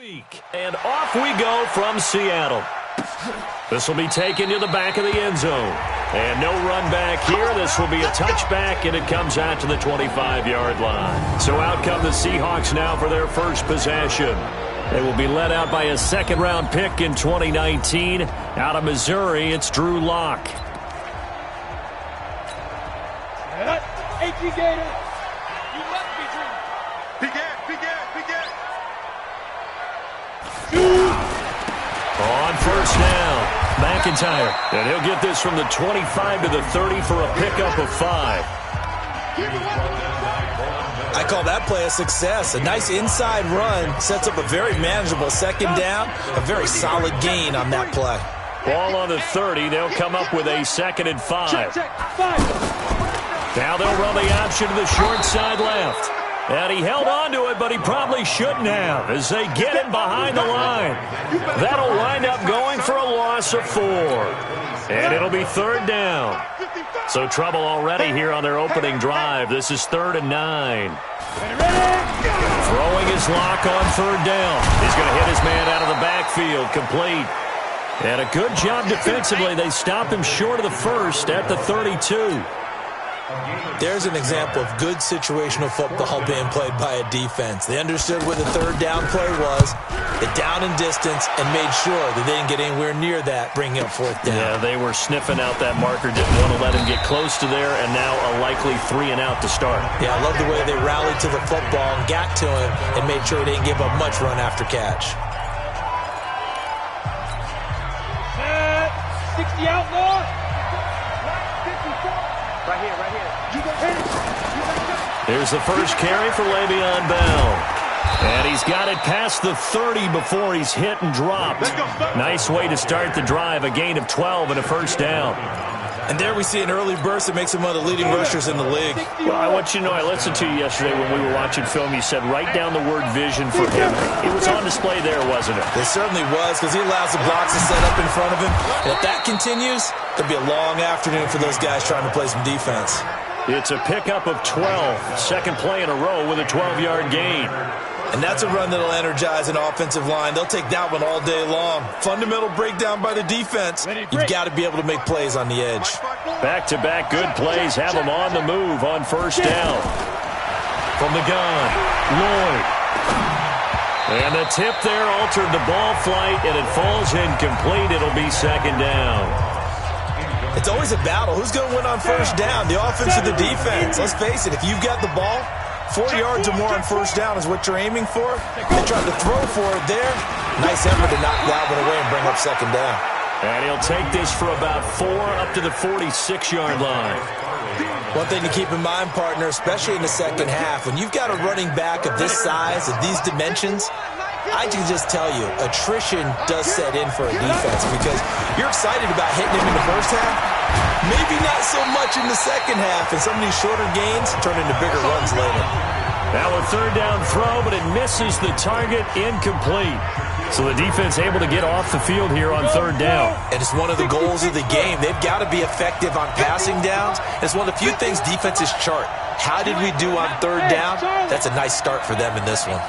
And off we go from Seattle. This will be taken to the back of the end zone. And no run back here. This will be a touchback, and it comes out to the 25-yard line. So out come the Seahawks now for their first possession. They will be led out by a second-round pick in 2019. Out of Missouri, it's Drew Lock. Hey, Gator. You must be Drew. On first down, McIntyre. And he'll get this from the 25 to the 30 for a pickup of 5. I call that play a success. A nice inside run sets up a very manageable second down. A very solid gain on that play. Ball on the 30. They'll come up with a 2nd and 5. Now they'll run the option to the short side left. And he held on to it, but he probably shouldn't have as they get him behind the line. That'll wind up going for a loss of 4. And it'll be 3rd down. So trouble already here on their opening drive. This is 3rd and 9. Throwing his Lock on 3rd down. He's going to hit his man out of the backfield, complete. And a good job defensively. They stop him short of the first at the 32. There's an example of good situational football being played by a defense. They understood where the 3rd down play was, the down and distance, and made sure that they didn't get anywhere near that, bringing up 4th down. Yeah, they were sniffing out that marker, didn't want to let him get close to there, and now a likely 3 and out to start. Yeah, I love the way they rallied to the football and got to him and made sure they didn't give up much run after catch. 60 outlaw. Here's the first carry for Le'Veon Bell. And he's got it past the 30 before he's hit and dropped. Nice way to start the drive, a gain of 12 and a first down. And there we see an early burst that makes him one of the leading rushers in the league. Well, I want you to know, I listened to you yesterday when we were watching film. You said write down the word vision for him. It was on display there, wasn't it? It certainly was, because he allows the blocks to set up in front of him. And if that continues, it'll be a long afternoon for those guys trying to play some defense. It's a pickup of 12. Second play in a row with a 12-yard gain. And that's a run that'll energize an offensive line. They'll take that one all day long. Fundamental breakdown by the defense. You've got to be able to make plays on the edge. Back-to-back good plays have them on the move on first down. From the gun, Lloyd. And the tip there altered the ball flight, and it falls incomplete. It'll be 2nd down. It's always a battle. Who's going to win on first down, the offense or the defense? Let's face it, if you've got the ball, 4 yards or more on first down is what you're aiming for. They tried to throw for it there. Nice effort to knock that one away and bring up 2nd down. And he'll take this for about 4 up to the 46-yard line. One thing to keep in mind, partner, especially in the second half, when you've got a running back of this size, of these dimensions, I can just tell you, attrition does set in for a defense because you're excited about hitting him in the first half, maybe not so much in the second half, and some of these shorter gains turn into bigger runs later. Now a 3rd down throw, but it misses the target, incomplete. So the defense able to get off the field here on 3rd down. And it's one of the goals of the game. They've got to be effective on passing downs. It's one of the few things defenses chart. How did we do on 3rd down? That's a nice start for them in this one.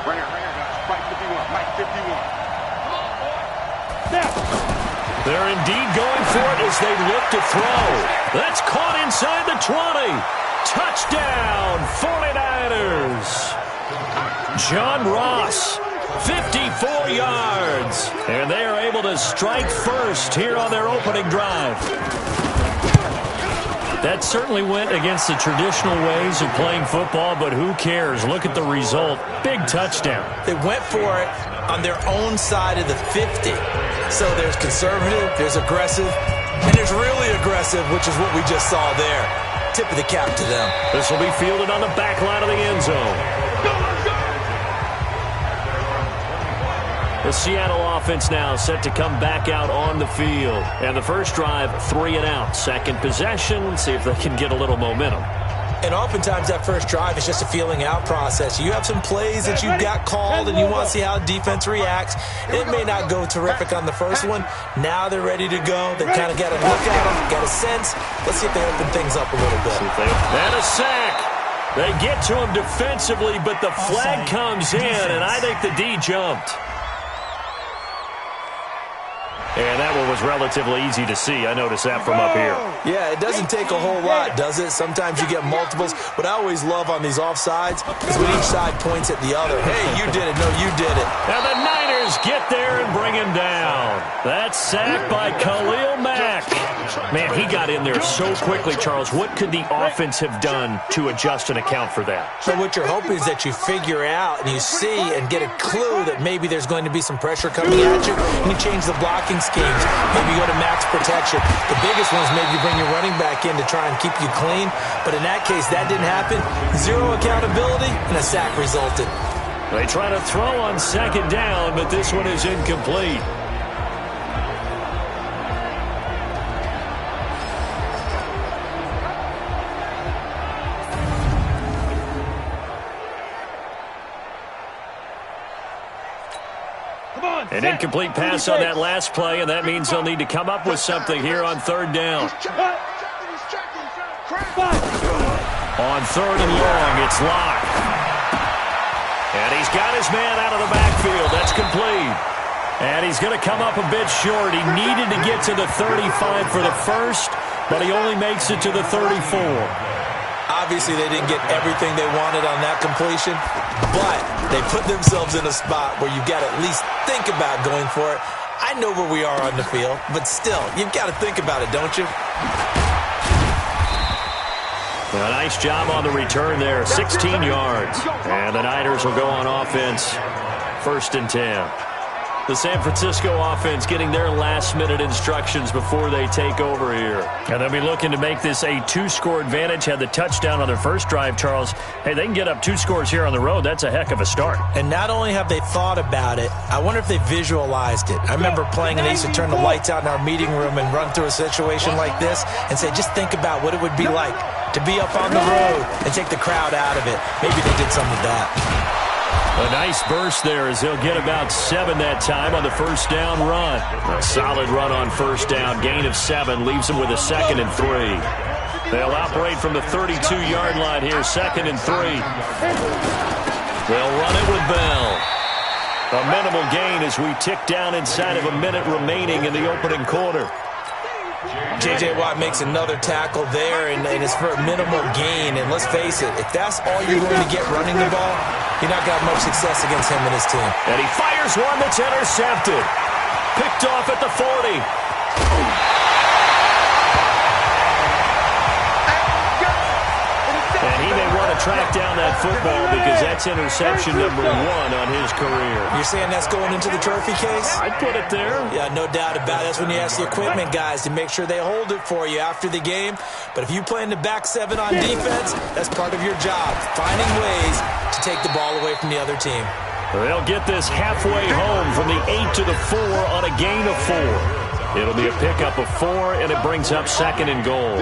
Right here, guys. Mike 51. Mike 51. They're indeed going for it as they look to throw. That's caught inside the 20. Touchdown, 49ers. John Ross, 54 yards. And they are able to strike first here on their opening drive. That certainly went against the traditional ways of playing football, but who cares? Look at the result. Big touchdown. They went for it on their own side of the 50. So there's conservative, there's aggressive, and there's really aggressive, which is what we just saw there. Tip of the cap to them. This will be fielded on the back line of the end zone. The Seattle offense now set to come back out on the field. And the first drive, 3 and out. Second possession, see if they can get a little momentum. And oftentimes that first drive is just a feeling out process. You have some plays that you've got called and you want to see how defense reacts. It may not go terrific on the first one. Now they're ready to go. They've kind of got to look at them, got a sense. Let's see if they open things up a little bit. And a sack. They get to him defensively, but the flag comes in, and I think the D jumped. And that one was relatively easy to see. I noticed that from up here. Yeah, it doesn't take a whole lot, does it? Sometimes you get multiples. What I always love on these offsides is when each side points at the other. Hey, you did it. No, you did it. And the Niners get there and bring him down. That's sacked by Khalil Mack. Man, he got in there so quickly, Charles. What could the offense have done to adjust and account for that? So what you're hoping is that you figure out and you see and get a clue that maybe there's going to be some pressure coming at you, and you change the blocking schemes. Maybe you go to max protection. The biggest one is maybe you bring your running back in to try and keep you clean. But in that case, that didn't happen. Zero accountability, and a sack resulted. They try to throw on second down, but this one is incomplete. An incomplete pass on that last play, and that means they'll need to come up with something here on third down. On third and long, it's locked. And he's got his man out of the backfield. That's complete. And he's going to come up a bit short. He needed to get to the 35 for the first, but he only makes it to the 34. Obviously, they didn't get everything they wanted on that completion, but they put themselves in a spot where you've got to at least think about going for it. I know where we are on the field, but still, you've got to think about it, don't you? A nice job on the return there, 16 yards. And the Niners will go on offense, 1st and 10. The San Francisco offense getting their last-minute instructions before they take over here. And they'll be looking to make this a 2-score advantage. Had the touchdown on their first drive, Charles. Hey, they can get up 2 scores here on the road. That's a heck of a start. And not only have they thought about it, I wonder if they visualized it. I remember playing, and they used to turn the lights out in our meeting room and run through a situation like this and say, just think about what it would be like to be up on the road and take the crowd out of it. Maybe they did some of that. A nice burst there as they'll get about 7 that time on the first down run. A solid run on first down. Gain of 7 leaves them with a 2nd and 3. They'll operate from the 32-yard line here, 2nd and 3. They'll run it with Bell. A minimal gain as we tick down inside of a minute remaining in the opening quarter. J.J. Watt makes another tackle there, and it's for a minimal gain. And let's face it, if that's all you're going to get running the ball, you're not going to have much success against him and his team. And he fires one that's intercepted. Picked off at the 40. And he may want to track down that football because that's interception number 1 on his career. You're saying that's going into the trophy case? I'd put it there. Yeah, no doubt about it. That's when you ask the equipment guys to make sure they hold it for you after the game. But if you play in the back 7 on defense, that's part of your job, finding ways to take the ball away from the other team. They'll get this halfway home from the 8 to the 4 on a gain of 4. It'll be a pickup of 4, and it brings up 2nd and goal.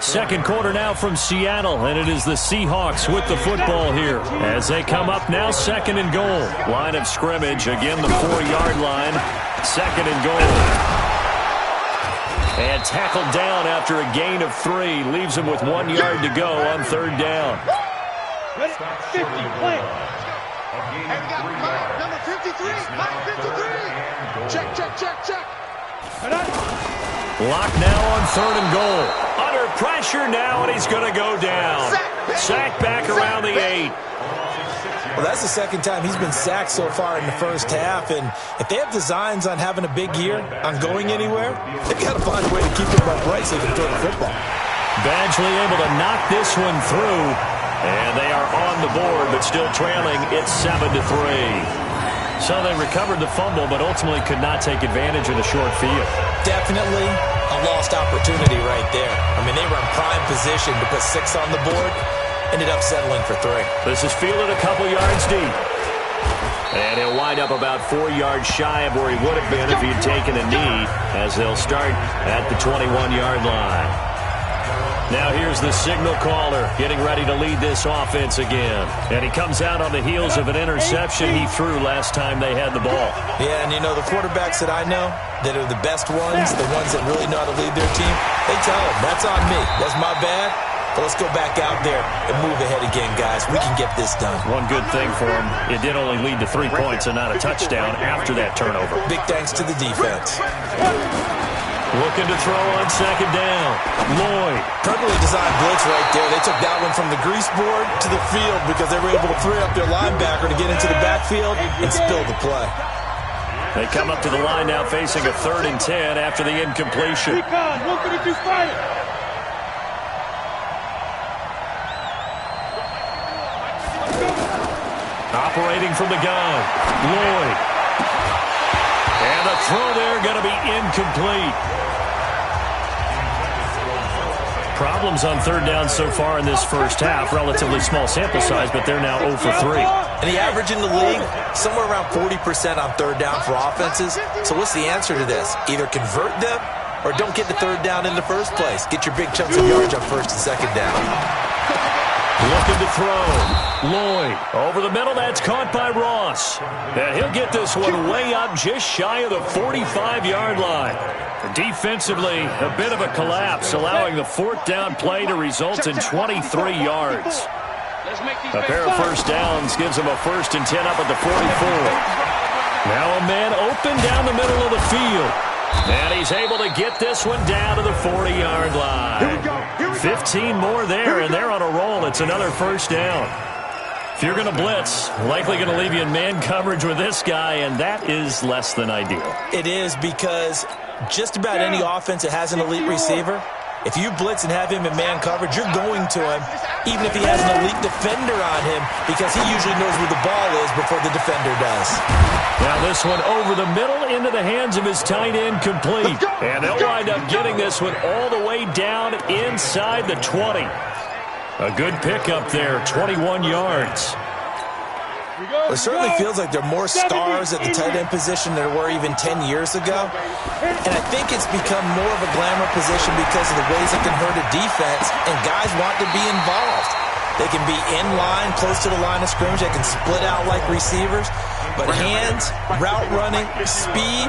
Second quarter now from Seattle, and it is the Seahawks with the football here as they come up now 2nd and goal. Line of scrimmage, again the 4-yard line, 2nd and goal. And tackled down after a gain of 3, leaves him with 1 yard to go on 3rd down. 50, play. Number 53, check. Locked now on 3rd and goal. Under pressure now, and he's going to go down. Sacked back around the 8. Well, that's the second time he's been sacked so far in the first half, and if they have designs on having a big year, on going anywhere, they've got to find a way to keep him upright so they can throw the football. Badgley able to knock this one through, and they are on the board, but still trailing. It's 7-3. So they recovered the fumble, but ultimately could not take advantage of the short field. Definitely a lost opportunity right there. I mean, they were in prime position to put 6 on the board. Ended up settling for 3. This is fielded a couple yards deep. And he'll wind up about 4 yards shy of where he would have been if he had taken a knee, as they'll start at the 21-yard line. Now here's the signal caller getting ready to lead this offense again. And he comes out on the heels of an interception he threw last time they had the ball. Yeah, and you know, the quarterbacks that I know that are the best ones, the ones that really know how to lead their team, they tell them, that's on me. That's my bad. But let's go back out there and move ahead again, guys. We can get this done. One good thing for him, it did only lead to 3 points and not a touchdown after that turnover. Big thanks to the defense. Looking to throw on second down. Lloyd. Perfectly designed blitz right there. They took that one from the grease board to the field because they were able to free up their linebacker to get into the backfield and spill the play. They come up to the line now facing a 3rd and 10 after the incompletion. Operating from the gun. Lloyd. And the throw there going to be incomplete. Problems on 3rd down so far in this first half. Relatively small sample size, but they're now 0 for 3. And the average in the league, somewhere around 40% on 3rd down for offenses. So what's the answer to this? Either convert them or don't get the 3rd down in the first place. Get your big chunks of yards on 1st and 2nd down. Looking to throw. Lloyd over the middle. That's caught by Ross. And he'll get this one way up just shy of the 45-yard line. Defensively, a bit of a collapse, allowing the 4th down play to result in 23 yards. A pair of first downs gives them a 1st and 10 up at the 44. Now a man open down the middle of the field. And he's able to get this one down to the 40-yard line. 15 more there, and they're on a roll. It's another 1st down. If you're going to blitz, likely going to leave you in man coverage with this guy, and that is less than ideal. It is, because just about any offense that has an elite receiver, if you blitz and have him in man coverage, you're going to him, even if he has an elite defender on him, because he usually knows where the ball is before the defender does. Now this one over the middle into the hands of his tight end, complete. And they'll wind up getting this one all the way down inside the 20. A good pickup there, 21 yards. It certainly feels like there are more stars at the tight end position than there were even 10 years ago. And I think it's become more of a glamour position because of the ways it can hurt a defense, and guys want to be involved. They can be in line, close to the line of scrimmage. They can split out like receivers. But hands, route running, speed,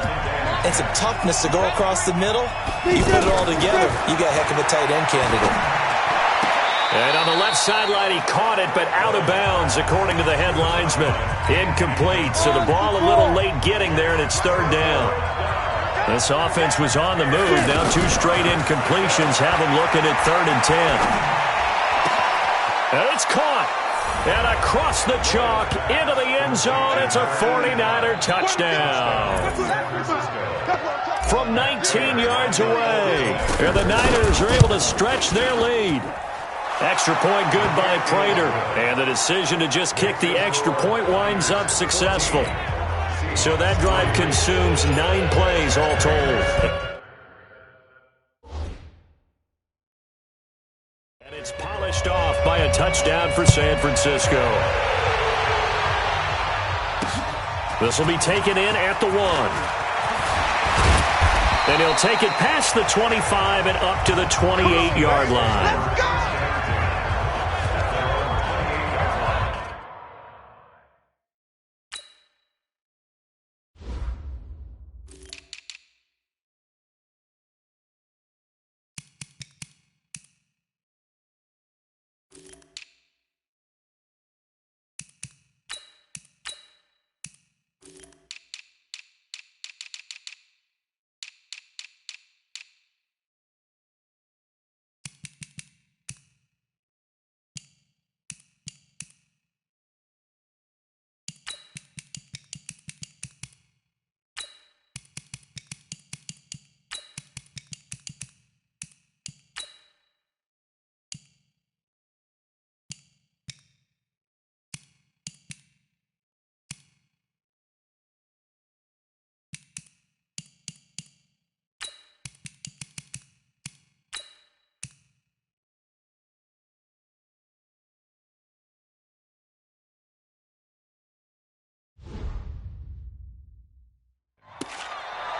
and some toughness to go across the middle, you put it all together, you got a heck of a tight end candidate. And on the left sideline, he caught it, but out of bounds, according to the head linesman. Incomplete, so the ball a little late getting there, and it's 3rd down. This offense was on the move. Now 2 straight incompletions have them looking at 3rd and 10. And it's caught. And across the chalk into the end zone, it's a 49er touchdown. From 19 yards away, and the Niners are able to stretch their lead. Extra point good by Prater, and the decision to just kick the extra point winds up successful. So that drive consumes 9 plays all told. And it's polished off by a touchdown for San Francisco. This will be taken in at the 1. And he'll take it past the 25 and up to the 28-yard line.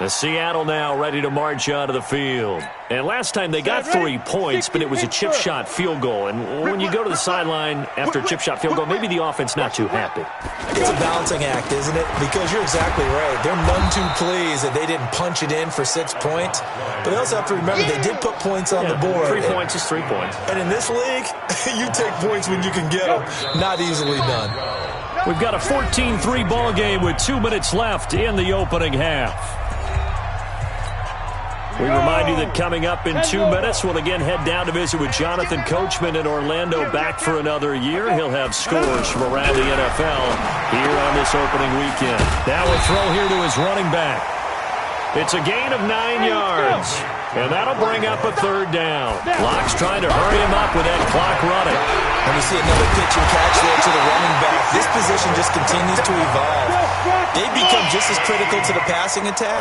Seattle now ready to march onto the field. And last time they got 3 points, but it was a chip shot field goal. And when you go to the sideline after a chip shot field goal, maybe the offense not too happy. It's a balancing act, isn't it? Because you're exactly right. They're none too pleased that they didn't punch it in for 6 points. But they also have to remember they did put points on the board. 3 points is 3 points. And in this league, you take points when you can get them. Not easily done. We've got a 14-3 ball game with 2 minutes left in the opening half. We remind you that coming up in 2 minutes, we'll again head down to visit with Jonathan Coachman in Orlando, back for another year. He'll have scores from around the NFL here on this opening weekend. Now a throw here to his running back. It's a gain of 9 yards, and that'll bring up a 3rd down. Locke's trying to hurry him up with that clock running. And we see another pitch and catch there to the running back. This position just continues to evolve. They become just as critical to the passing attack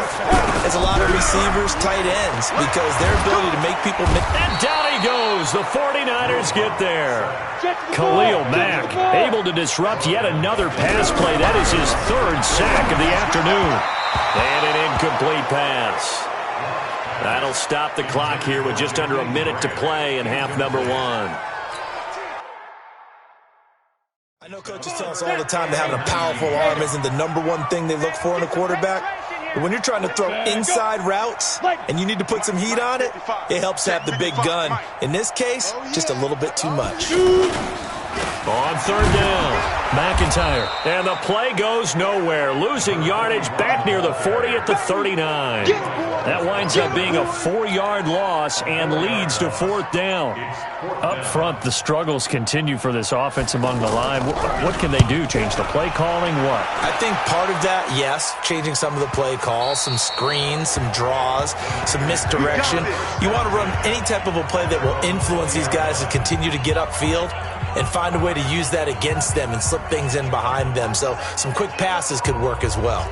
as a lot of receivers, tight ends, because their ability to make people miss. And down he goes. The 49ers get there. Khalil Mack able to disrupt yet another pass play. That is his 3rd sack of the afternoon. And an incomplete pass. That'll stop the clock here with just under a minute to play in half number 1. I know coaches tell us all the time that having a powerful arm isn't the #1 thing they look for in a quarterback. But when you're trying to throw inside routes and you need to put some heat on it, it helps have the big gun. In this case, just a little bit too much. On 3rd down, McIntyre. And the play goes nowhere. Losing yardage back near the 40 at the 39. That winds up being a 4-yard loss and leads to 4th down. Up front, the struggles continue for this offense among the line. What can they do? Change the play calling? What? I think part of that, yes, changing some of the play calls, some screens, some draws, some misdirection. You want to run any type of a play that will influence these guys to continue to get upfield and find a way to use that against them and slip things in behind them. So some quick passes could work as well.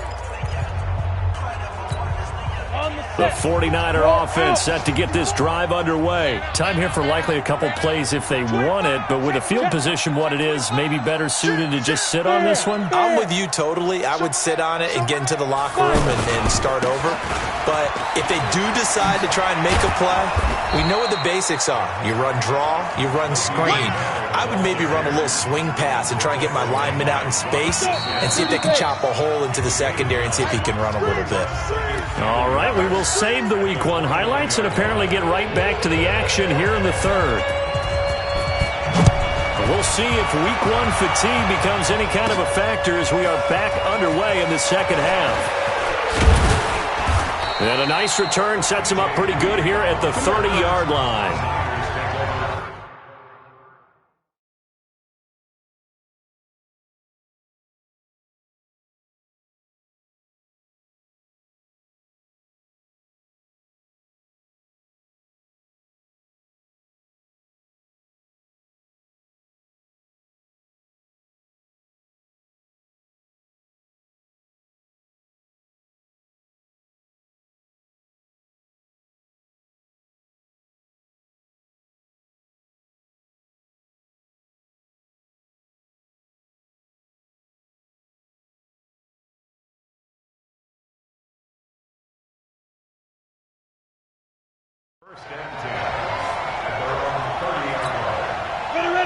The 49er offense set to get this drive underway. Time here for likely a couple plays if they want it, but with the field position what it is, maybe better suited to just sit on this one? I'm with you totally. I would sit on it and get into the locker room and start over. But if they do decide to try and make a play, we know what the basics are. You run draw, you run screen. I would maybe run a little swing pass and try and get my lineman out in space and see if they can chop a hole into the secondary and see if he can run a little bit. All right, we will save the Week 1 highlights and apparently get right back to the action here in the 3rd. We'll see if Week 1 fatigue becomes any kind of a factor as we are back underway in the 2nd half. And a nice return sets him up pretty good here at the 30-yard line.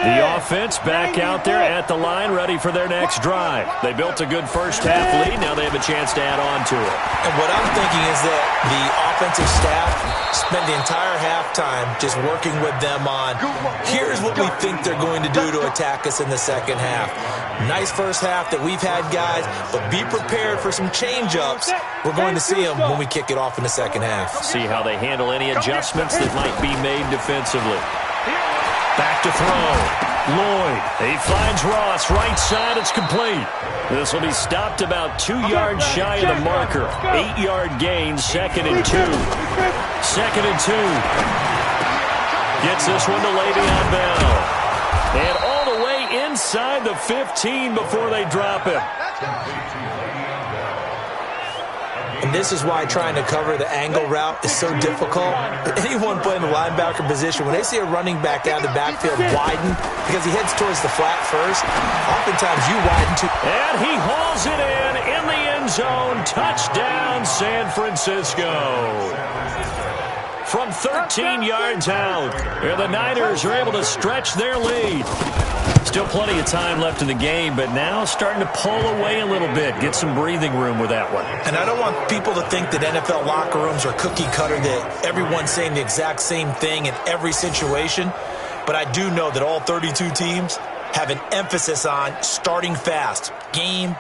The offense back out there at the line, ready for their next drive. They built a good first half lead. Now they have a chance to add on to it. And what I'm thinking is that the offensive staff spent the entire halftime just working with them on, here's what we think they're going to do to attack us in the 2nd half. Nice first half that we've had, guys, but be prepared for some change-ups. We're going to see them when we kick it off in the 2nd half. See how they handle any adjustments that might be made defensively. Back to throw. Lloyd. He finds Ross. Right side. It's complete. This will be stopped about 2 yards shy of the marker. 8-yard gain. 2nd and 2. 2nd and 2. Gets this one to Le'Veon Bell. And all the way inside the 15 before they drop him. And this is why trying to cover the angle route is so difficult. Anyone playing the linebacker position, when they see a running back out of the backfield widen because he heads towards the flat first, oftentimes you widen too. And he hauls it in the end zone. Touchdown, San Francisco. From 13 yards out, and the Niners are able to stretch their lead. Still plenty of time left in the game, but now starting to pull away a little bit. Get some breathing room with that one. And I don't want people to think that NFL locker rooms are cookie cutter, that everyone's saying the exact same thing in every situation. But I do know that all 32 teams have an emphasis on starting fast. Game,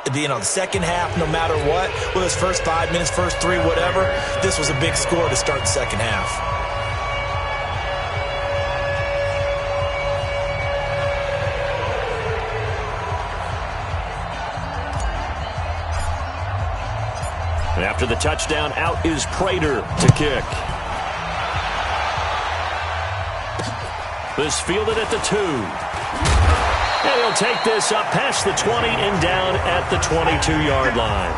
the second half, no matter what, whether it's first 5 minutes, first 3, whatever, this was a big score to start the second half. And after the touchdown, out is Prater to kick. This fielded at the 2. And he'll take this up past the 20 and down at the 22-yard line.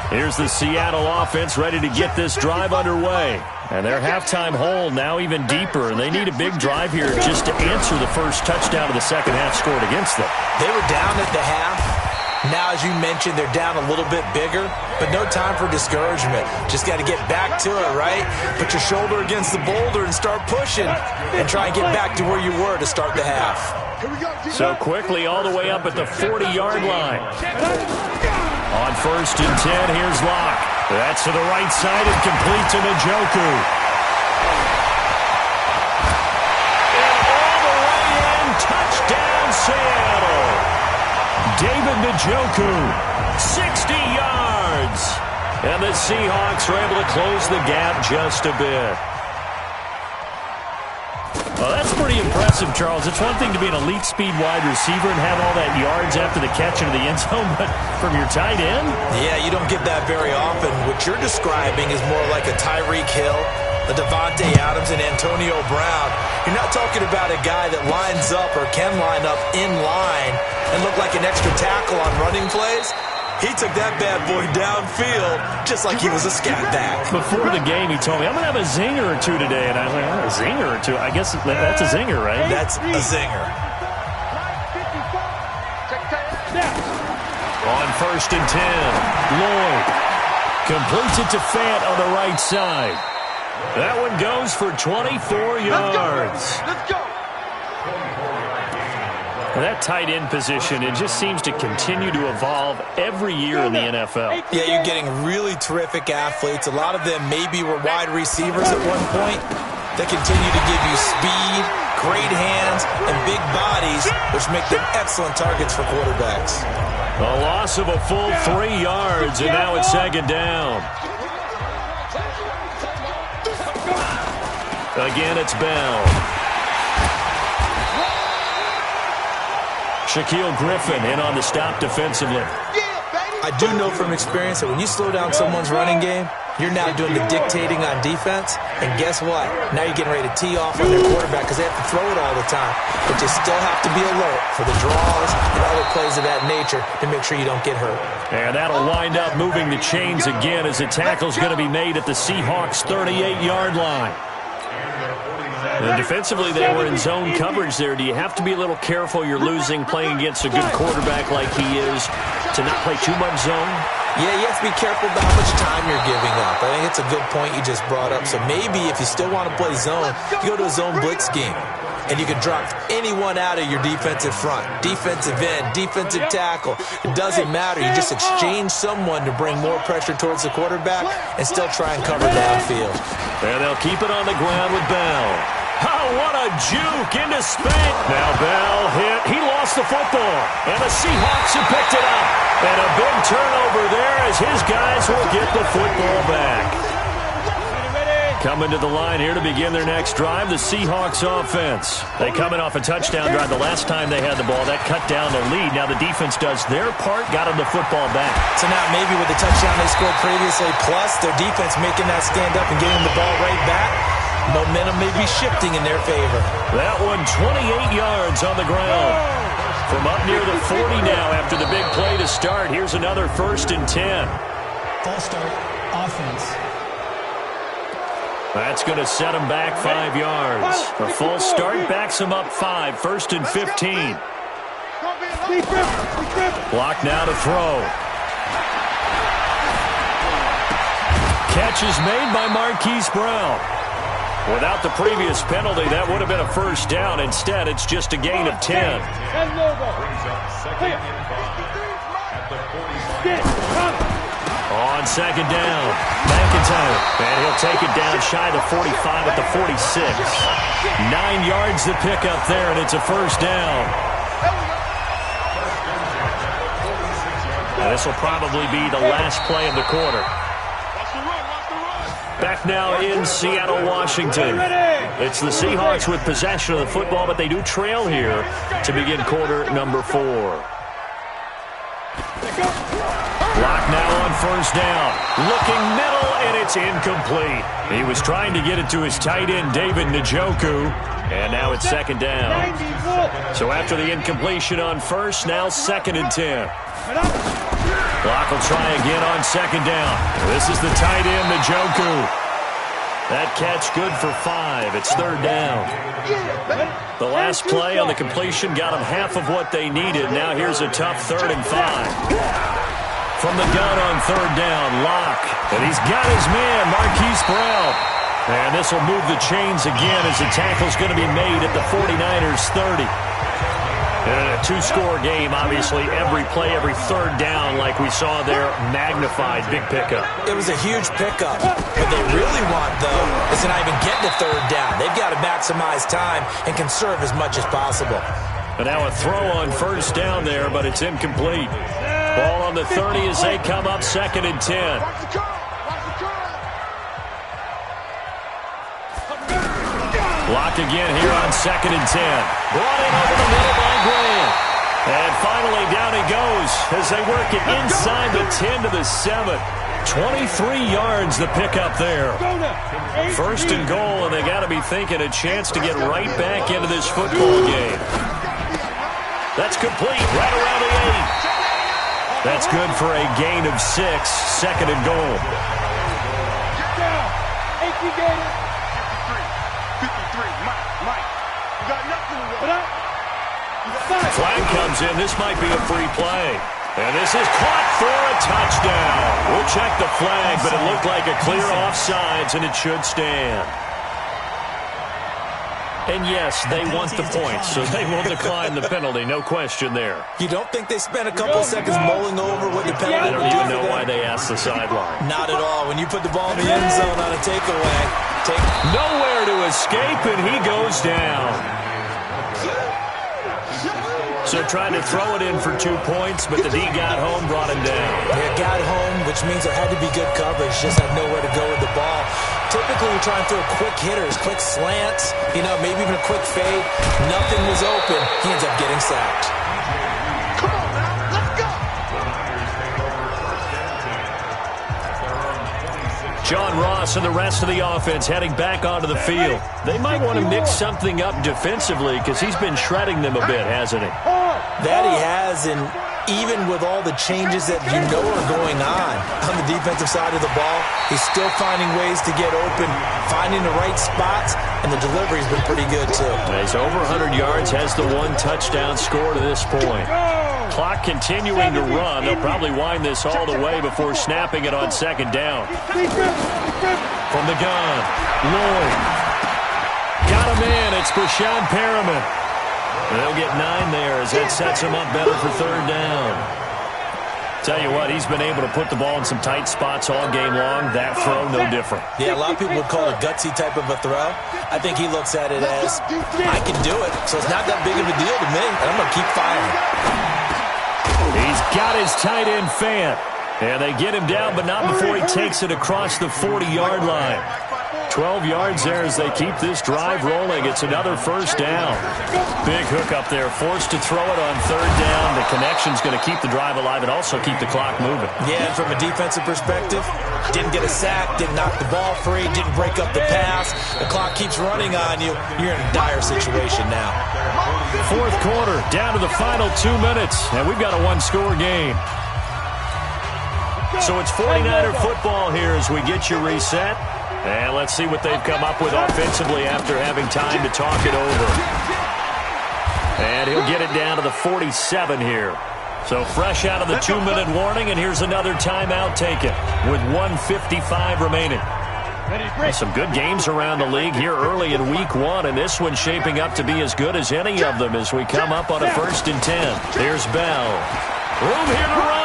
Here's the Seattle offense ready to get this drive underway. And their halftime hole now even deeper. And they need a big drive here just to answer the first touchdown of the second half scored against them. They were down at the half. Now, as you mentioned, they're down a little bit bigger, but no time for discouragement. Just got to get back to it, right? Put your shoulder against the boulder and start pushing and try and get back to where you were to start the half. So quickly all the way up at the 40-yard line. On first and 10, here's Locke. That's to the right side and complete to Njoku. And all the way in, touchdown Seattle. David Njoku, 60 yards. And the Seahawks are able to close the gap just a bit. Well, that's pretty impressive, Charles. It's one thing to be an elite speed wide receiver and have all that yards after the catch into the end zone, but from your tight end? Yeah, you don't get that very often. What you're describing is more like a Tyreek Hill, a Devontae Adams, and Antonio Brown. You're not talking about a guy that lines up or can line up in line and look like an extra tackle on running plays. He took that bad boy downfield just like he was a scat back. Before the game, he told me, I'm going to have a zinger or two today. And I was like, oh, a zinger or two? I guess that's a zinger, right? That's a zinger. On first and 10, Lloyd completes it to Fant on the right side. That one goes for 24 yards. Let's go. That tight end position, it just seems to continue to evolve every year in the NFL. Yeah, you're getting really terrific athletes. A lot of them maybe were wide receivers at one point. They continue to give you speed, great hands, and big bodies, which make them excellent targets for quarterbacks. A loss of a full 3 yards, and now it's second down. Again, it's Bell. Shaquille Griffin in on the stop defensively. I do know from experience that when you slow down someone's running game, you're now doing the dictating on defense. And guess what? Now you're getting ready to tee off on their quarterback because they have to throw it all the time. But you still have to be alert for the draws and other plays of that nature to make sure you don't get hurt. And that'll wind up moving the chains again as the tackle's going to be made at the Seahawks' 38-yard line. And defensively, they were in zone coverage there. Do you have to be a little careful you're losing playing against a good quarterback like he is to not play too much zone? Yeah, you have to be careful about how much time you're giving up. I think it's a good point you just brought up. So maybe if you still want to play zone, you go to a zone blitz scheme. And you can drop anyone out of your defensive front. Defensive end, defensive tackle. It doesn't matter. You just exchange someone to bring more pressure towards the quarterback and still try and cover downfield. And they'll keep it on the ground with Bell. Oh, what a juke into Spank. Now Bell hit. He lost the football. And the Seahawks have picked it up. And a big turnover there as his guys will get the football back. Coming to the line here to begin their next drive, the Seahawks offense. They coming off a touchdown drive the last time they had the ball. That cut down the lead. Now the defense does their part, got them the football back. So now maybe with the touchdown they scored previously, plus their defense making that stand up and getting the ball right back, momentum may be shifting in their favor. That one 28 yards on the ground. From up near the 40 now after the big play to start. Here's another 1st and 10. False start, offense. That's going to set him back 5 yards. A false start backs him up 5. 1st and 15. Block now to throw. Catch is made by Marquise Brown. Without the previous penalty, that would have been a 1st down. Instead, it's just a gain of 10. On 2nd down, McIntyre. And he'll take it down shy of the 45 at the 46. 9 yards to pick up there, and it's a 1st down. And this will probably be the last play of the quarter. Back now in Seattle, Washington. It's the Seahawks with possession of the football, but they do trail here to begin quarter number 4. Block now on 1st down. Looking middle, and it's incomplete. He was trying to get it to his tight end, David Njoku, and now it's 2nd down. So after the incompletion on 1st, now 2nd and 10. Block will try again on 2nd down. This is the tight end, Njoku. That catch good for 5. It's 3rd down. The last play on the completion got them half of what they needed. Now here's a tough 3rd and 5. From the gun on 3rd down, Locke. And he's got his man, Marquise Brown. And this will move the chains again as the tackle's going to be made at the 49ers 30. And a 2-score game, obviously, every play, every 3rd down, like we saw there, magnified. Big pickup. It was a huge pickup. What they really want, though, is to not even get to 3rd down. They've got to maximize time and conserve as much as possible. And now a throw on 1st down there, but it's incomplete. Ball on the 30 as they come up 2nd and 10. Blocked again here on 2nd and 10. Brought in over the middle by Graham. And finally down he goes as they work it inside the 10 to the 7. 23 yards the pickup there. 1st and goal, and they got to be thinking a chance to get right back into this football game. That's complete right around the 8. That's good for a gain of 6. 2nd and goal. Flag comes in. This might be a free play. And this is caught for a touchdown. We'll check the flag, but it looked like a clear offsides, and it should stand. And yes, they want the points, so they will decline the penalty. No question there. You don't think they spent a couple seconds mulling over what the penalty I don't even know why they asked the sideline. Not at all. When you put the ball in the end zone on a takeaway. Nowhere to escape, and he goes down. So trying to throw it in for 2 points, but the D got home, brought him down. Yeah, got home, which means there had to be good coverage. Just had nowhere to go with the ball. Typically, we try and throw quick hitters, quick slants, maybe even a quick fade. Nothing was open. He ends up getting sacked. Come on now, let's go. John Ross and the rest of the offense heading back onto the field. They might want to mix something up defensively because he's been shredding them a bit, hasn't he? That he has, and even with all the changes that are going on the defensive side of the ball, he's still finding ways to get open, finding the right spots, and the delivery's been pretty good too. He's over 100 yards, has the 1 touchdown score to this point. Clock continuing to run. They'll probably wind this all the way before snapping it on 2nd down. From the gun, Lloyd. Got him in. It's Brashad Perriman. They'll get 9 there as that sets him up better for 3rd down. Tell you what, he's been able to put the ball in some tight spots all game long. That throw, no different. Yeah, a lot of people would call it a gutsy type of a throw. I think he looks at it as, I can do it, so it's not that big of a deal to me, and I'm going to keep firing. He's got his tight end Fant. And they get him down, but not before he takes it across the 40-yard line. 12 yards there as they keep this drive rolling. It's another first down. Big hook up there, forced to throw it on third down. The connection's going to keep the drive alive and also keep the clock moving. Yeah, and from a defensive perspective, didn't get a sack, didn't knock the ball free, didn't break up the pass. The clock keeps running on you. You're in a dire situation now. Fourth quarter, down to the final 2 minutes, and we've got a one-score game. So it's 49er football here as we get you reset. And let's see what they've come up with offensively after having time to talk it over. And he'll get it down to the 47 here. So fresh out of the 2-minute warning, and here's another timeout taken with 1:55 remaining. Some good games around the league here early in week 1, and this one's shaping up to be as good as any of them as we come up on a 1st and 10. There's Bell. Room here to run.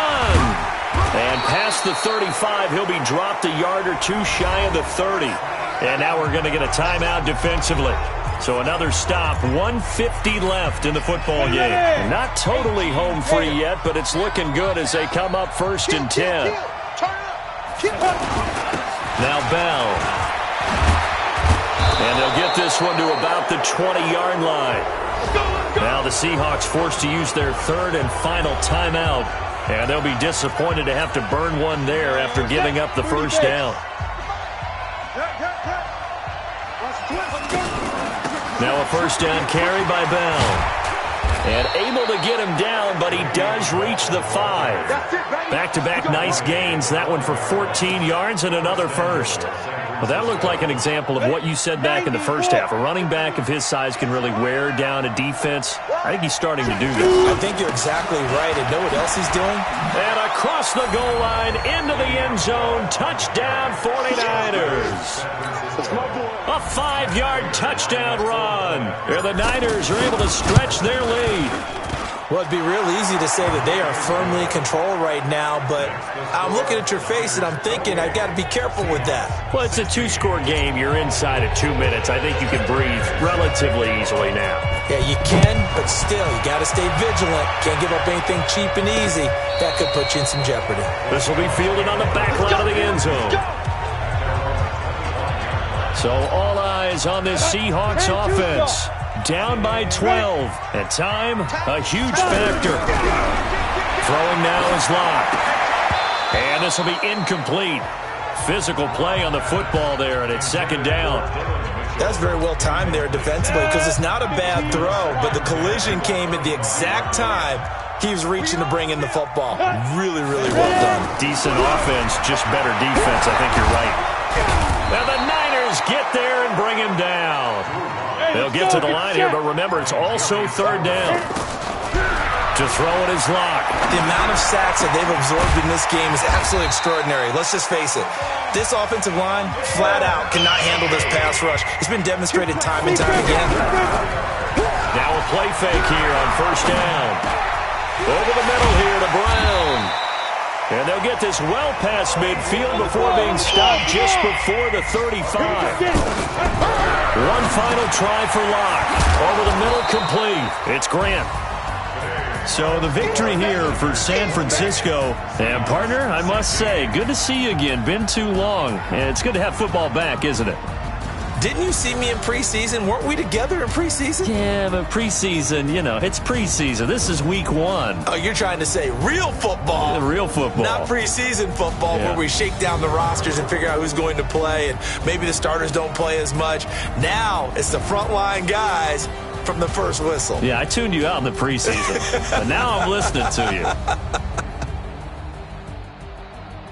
And past the 35, he'll be dropped a yard or two shy of the 30. And now we're going to get a timeout defensively. So another stop, 1:50 left in the football game. Not totally home free yet, but it's looking good as they come up 1st and 10. Now Bell. And they'll get this one to about the 20-yard line. Now the Seahawks forced to use their 3rd and final timeout. And they'll be disappointed to have to burn one there after giving up the first down. Now a first down carry by Bell. And able to get him down, but he does reach the 5. Back-to-back nice gains. That one for 14 yards and another first. Well, that looked like an example of what you said back in the first half. A running back of his size can really wear down a defense. I think he's starting to do that. I think you're exactly right. And know what else he's doing? And across the goal line, into the end zone. Touchdown, 49ers. A 5-yard touchdown run. And the Niners are able to stretch their lead. Well, it'd be real easy to say that they are firmly in control right now, but I'm looking at your face and I'm thinking I've got to be careful with that. Well, it's a 2-score game. You're inside of 2 minutes. I think you can breathe relatively easily now. Yeah, you can, but still, you got to stay vigilant. Can't give up anything cheap and easy. That could put you in some jeopardy. This will be fielded on the back line of the end zone. So all eyes on this Seahawks offense. Down by 12. And time, a huge factor. Throwing now is Locke. And this will be incomplete. Physical play on the football there, and it's 2nd down. That's very well timed there defensively because it's not a bad throw, but the collision came at the exact time he was reaching to bring in the football. Really, really well done. Decent offense, just better defense. I think you're right. Now the Niners get there and bring him down. They'll get to the line here, but remember, it's also 3rd down. To throw it is Locke. The amount of sacks that they've absorbed in this game is absolutely extraordinary. Let's just face it. This offensive line, flat out, cannot handle this pass rush. It's been demonstrated time and time again. Now a play fake here on 1st down. Over the middle here to Brown. And they'll get this well past midfield before being stopped just before the 35. One final try for Locke. Over the middle, complete. It's Grant. So the victory here for San Francisco. And, partner, I must say, good to see you again. Been too long. And it's good to have football back, isn't it? Didn't you see me in preseason? Weren't we together in preseason? Yeah, but preseason, you know, it's preseason. This is week 1. Oh, you're trying to say real football. Real football. Not preseason football where we shake down the rosters and figure out who's going to play and maybe the starters don't play as much. Now it's the frontline guys from the first whistle. Yeah, I tuned you out in the preseason, but now I'm listening to you.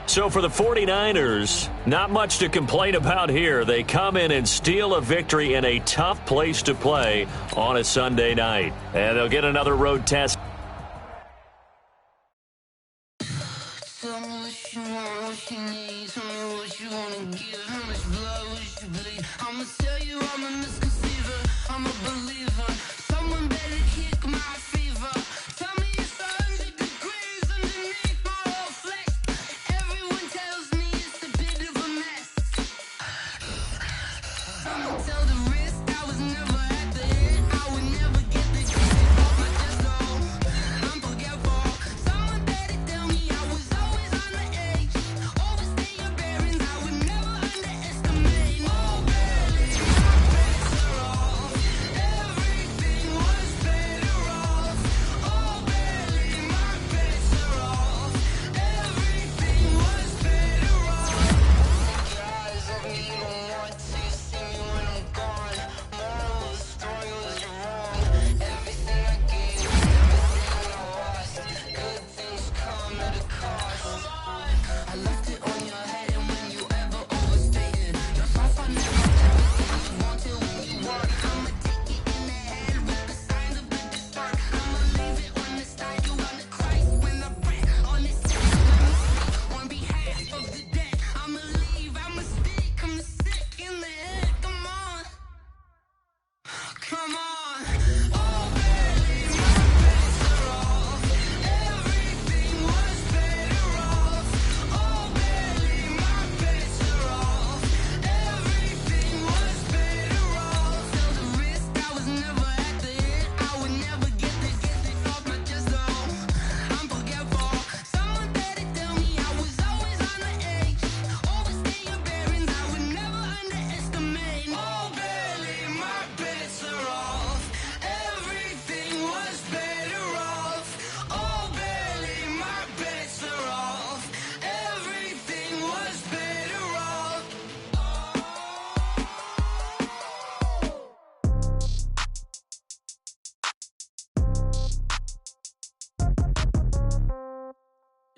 So for the 49ers, not much to complain about here. They come in and steal a victory in a tough place to play on a Sunday night. And they'll get another road test. Tell me what you want, what you need. Tell me what you want to give. How much blood would you bleed? I'ma tell you I'm a misconceiver. I'm a believer. Someone better kick my fever. Tell me it's 100 degrees underneath my whole flesh. Everyone tells me it's a bit of a mess. I'ma tell the risk I was never at the end. I would never get the chance off my chest.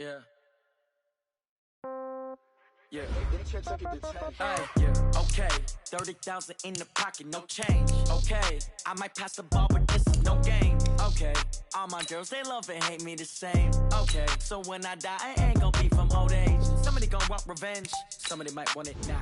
Yeah. Yeah. Yeah. Okay. 30,000 in the pocket, no change. Okay. I might pass the ball, but this is no game. Okay. All my girls, they love and hate me the same. Okay. So when I die, I ain't gonna be from old age. Somebody gonna want revenge. Somebody might want it now.